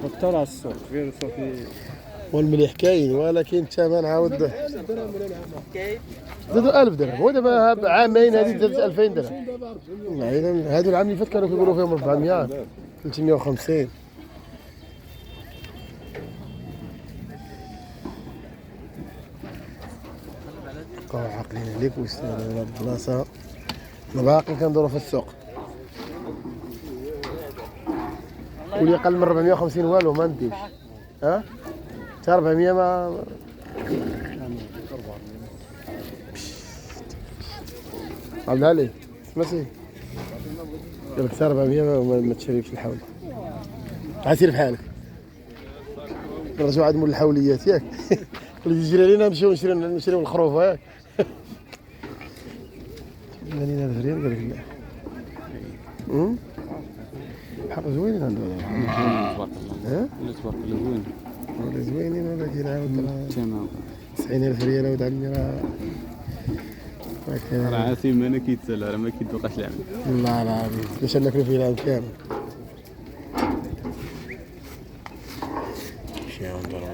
حتى على السوق غير صافي. والمليح كاين ولكن الثمن عاود زادوا 1000 درهم، ودابا عامين هذه زادت 2000 درهم. هادو العام اللي فات كانوا كيقولوا فيهم 400 350. بقاو عاقلين عليك ويستاهلوا هاد البلاصه. باقي كندورو في السوق واللي اقل من 450 والو ما نديش. ها حتى 400 ما عبد العالي سمعتي قال لك حتى 400 ما تشريكش الحول. عسير بحالك نرجعو عاد مول الحوليات ياك اللي يجري علينا نمشيو نشريو الخروف ياك. 80,000 ريال قال لك لا. حق زوينين هادو. تبارك الله. ها؟ تبارك الله زوين. ولا زوينين ولكن عاود تمام. 90,000 ريال عاود عمي راه عاسي ما كيتسالى راه ما كيتوقعش العمل. والله العظيم باش ناكلو فيه العام كامل. مشيو ندورو